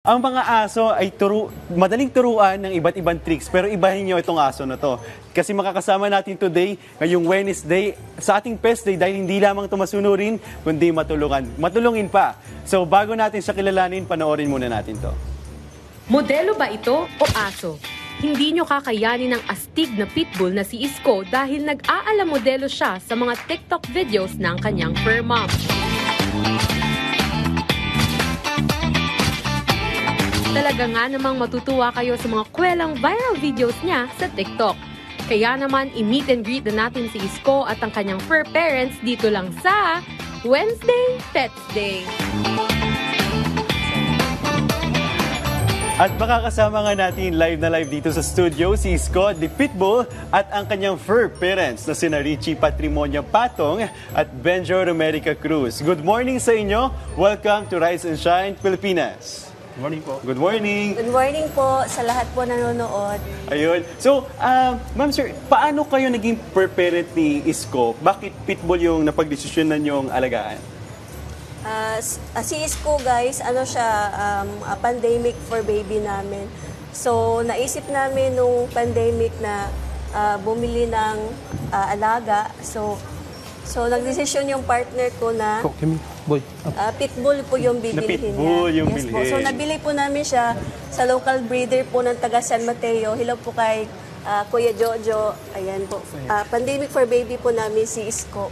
Ang mga aso ay madaling turuan ng iba't ibang tricks, pero ibahin nyo itong aso na to. Kasi makakasama natin today, ngayong Wednesday, sa ating Pest Day, dahil hindi lamang ito masunurin, kundi matulungin pa. So bago natin siya kilalanin, panoorin muna natin to. Modelo ba ito o aso? Hindi nyo kakayanin ng astig na pitbull na si Isko dahil nag-aala modelo siya sa mga TikTok videos ng kanyang fur mom. Talaga nga namang matutuwa kayo sa mga kwelang viral videos niya sa TikTok. Kaya naman, i-meet and greet na natin si Isko at ang kanyang fur parents dito lang sa Wednesday Pets Day. At makakasama nga natin live na live dito sa studio si Isko, the Pitbull, at ang kanyang fur parents na sina Richie Patrimonio Patong at Benjo Romerica Cruz. Good morning sa inyo. Welcome to Rise and Shine, Pilipinas. Good morning po. Good morning. Good morning po sa lahat po nanonood. Ayun. So, ma'am sir, paano kayo naging fur parent ni Isko? Bakit Pitbull yung napagdesisyonan yung alagaan? Si Isko guys, ano siya, pandemic for baby namin. So, naisip namin nung pandemic na bumili ng alaga. So nagdesisyon yung partner ko na Pitbull po yung bibilihin Pitbull niya. yung Yes po. bilhin. So nabili po namin siya sa local breeder po ng taga San Mateo. Hello po kay Kuya Jojo. Ayan po. Pandemic for baby po namin si Isko.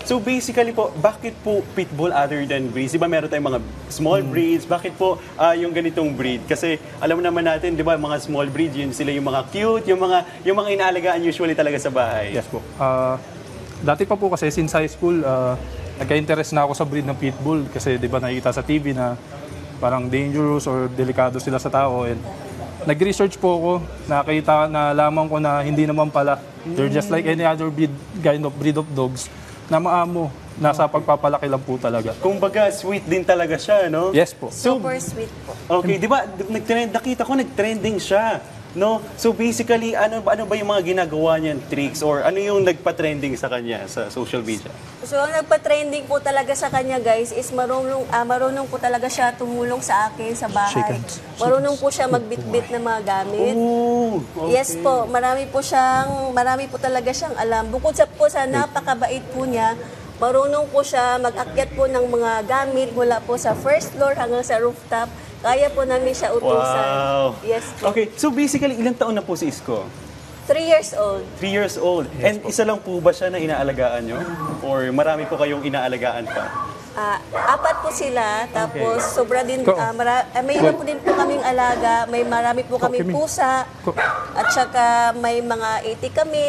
So basically po, bakit po Pitbull other than breeds? Di ba meron tayong mga small breeds? Bakit po yung ganitong breed? Kasi alam naman natin, di ba, mga small breeds, yun sila yung mga cute, yung mga inaalagaan usually talaga sa bahay. Yes po. Dati pa po kasi since high school, nagka-interest na ako sa breed ng Pitbull kasi di ba nakikita sa TV na parang dangerous or delikado sila sa tao. And nag-research po ako, nakita na lamang ko na hindi naman pala. They're just like any other breed of dogs na maamo. Nasa pagpapalaki lang po talaga. Kumbaga, sweet din talaga siya, no? Yes po. Super sweet po. Okay, di ba, nakita ko nag-trending siya. No? So basically, ano ba yung mga ginagawa niyang tricks or ano yung nagpa-trending sa kanya sa social media? So, ang nagpa-trending po talaga sa kanya, guys, is marunong po talaga siya tumulong sa akin sa bahay. Marunong po siya magbitbit ng mga gamit. Oh, okay. Yes po, marami po talaga siyang alam. Bukod sa napakabait po niya, marunong po siya mag-akyat po ng mga gamit mula po sa first floor hanggang sa rooftop. Kaya po namin siya utusan. Wow. Yes po. Okay, so basically, ilang taon na po si Isko? 3 years old. 3 years old. Yes, And isa lang po ba siya na inaalagaan nyo? Or marami po kayong inaalagaan pa? 4 po sila, tapos sobra din, may ilan po din po kaming alaga, may marami po kaming pusa, at saka may mga 80 kami.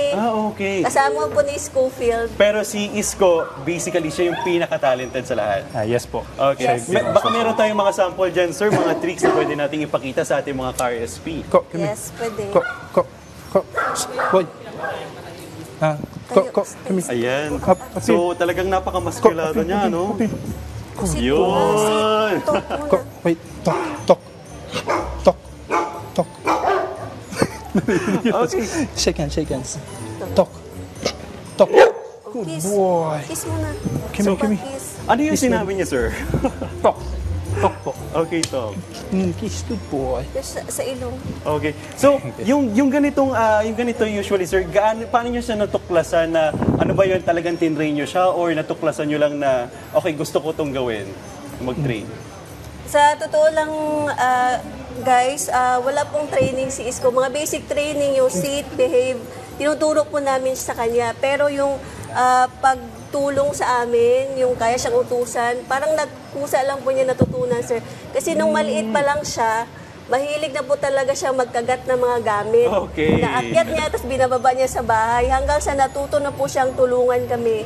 Okay. Kasama po ni Schofield. Pero si Isko, basically, siya yung pinaka-talented sa lahat. Yes po. Okay. Yes. Baka meron tayong mga sample dyan, sir, mga tricks na pwede nating ipakita sa ating mga car SP. Yes, pwede. Boy. Ayan. So, talagang napaka-maskulado niya, no? Yun! Wait. Tok. Okay. Shake hands. Tok. Good Kiss. boy. Kiss mo na. Kimi. Kiss. Ano yung sinabi niya, sir? Tok po. Okay, Tom. Kiss, good boy. Sa ilong. Okay. So, yung ganito usually, sir, paano niyo siya natuklasan na ano ba yun, talagang tinrain niyo siya or natuklasan niyo lang na, okay, gusto ko itong gawin, mag-train? Sa totoo lang, guys, wala pong training si Isko. Mga basic training, yung sit, behave, tinuturo po namin sa kanya. Pero yung pagtulong sa amin, yung kaya siyang utusan, parang nagkusa lang po niya natutunan, sir. Kasi nung maliit pa lang siya, mahilig na po talaga siya magkagat ng mga gamit. Okay. Naakyat niya, tapos binababa niya sa bahay, hanggang sa natuto na po siyang tulungan kami.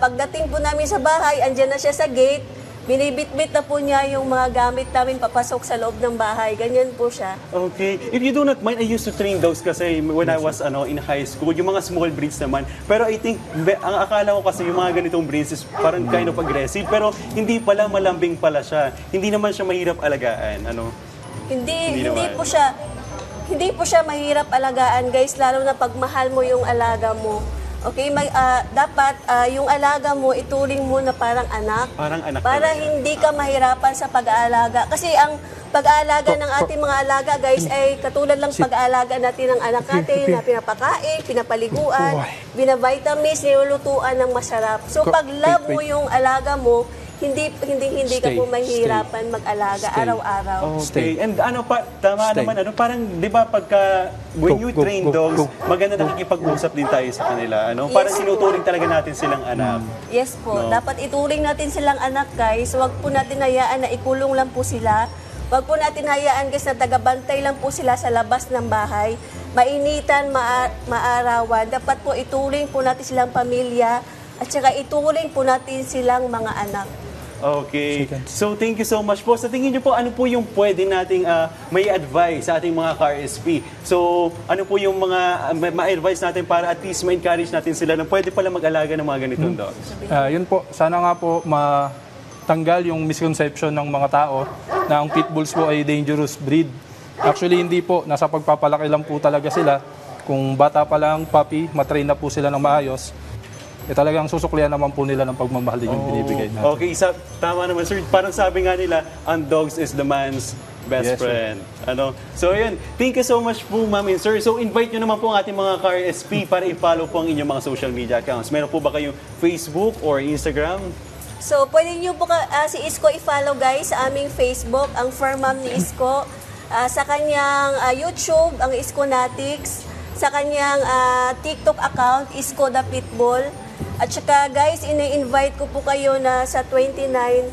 Pagdating po namin sa bahay, andyan na siya sa gate, binibitbit na po niya yung mga gamit namin papasok sa loob ng bahay. Ganyan po siya. Okay. If you do not mind, I used to train those kasi when I was in high school, yung mga small breeds naman. Pero I think, ang akala ko kasi yung mga ganitong breeds is parang kind of aggressive. Pero hindi pala, malambing pala siya. Hindi naman siya mahirap alagaan. Hindi po siya mahirap alagaan, guys, lalo na pag mahal mo yung alaga mo. Okay, dapat yung alaga mo, ituring mo na parang anak. Parang anak Para talaga. hindi ka mahirapan sa pag-aalaga. Kasi ang pag-aalaga ng ating mga alaga, guys, ay katulad lang pag-aalaga natin ng anak natin na pinapakain, pinapaliguan, binavitamins, nilulutuan ng masarap. So pag love mo yung alaga mo, hindi ka po mahihirapan mag-alaga araw-araw. Okay. And ano pa, tama Stay. naman, parang, di ba, when you Go, train go, dogs, go. maganda nakikipag-usap din tayo sa kanila. Parang Yes, sinuturing talaga natin silang anak. Yes po, No. dapat ituring natin silang anak, guys. Huwag po natin hayaan na ikulong lang po sila. Huwag po natin hayaan, guys, na tagabantay lang po sila sa labas ng bahay. Mainitan, maarawan. Dapat po ituring po natin silang pamilya at saka ituring po natin silang mga anak. Okay. So, thank you so much po. Sa tingin niyo po, ano po yung pwede nating may advice sa ating mga car-SP? So, ano po yung mga ma-advise natin para at least ma-encourage natin sila na pwede pala mag-alaga ng mga ganitong dogs? Yun po, sana nga po matanggal yung misconception ng mga tao na ang pitbulls po ay dangerous breed. Actually, hindi po. Nasa pagpapalaki lang po talaga sila. Kung bata pa lang, puppy, matrain na po sila ng maayos, talagang susuklian naman po nila ng pagmamahal din yung binibigay natin. Okay, tama naman sir. Parang sabi nga nila, ang dogs is the man's best Yes, sir. friend. So ayun, thank you so much po ma'am and sir. So invite nyo naman po ang ating mga car SP para i-follow po ang inyong mga social media accounts. Meron po ba kayong Facebook or Instagram? So, pwede niyo po si Isko i-follow, guys, sa aming Facebook, ang fur mom ni Isko. Sa kanyang YouTube, ang Iskonatics. Sa kanyang TikTok account, Isko the Pitbull. At saka, guys, ini-invite ko po kayo na sa 29,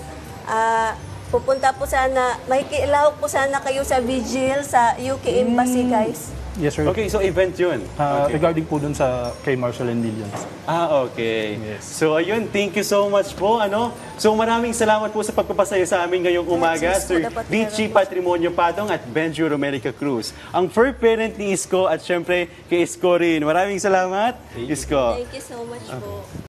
pupunta po sana, makikilahok po sana kayo sa vigil sa UK Embassy, guys. Yes, sir. Okay, so event yun. Okay. Regarding po dun sa kay Marshall and Lillian. Okay. Yes. So ayun, thank you so much po. So maraming salamat po sa pagpapasaya sa amin ngayong umaga, Yes, Sir dapat Richie meron. Patrimonio Patong at Benjo Romerica Cruz. Ang fur parent ni Isko at syempre kay Isko rin. Maraming salamat, Isko. Thank you so much po.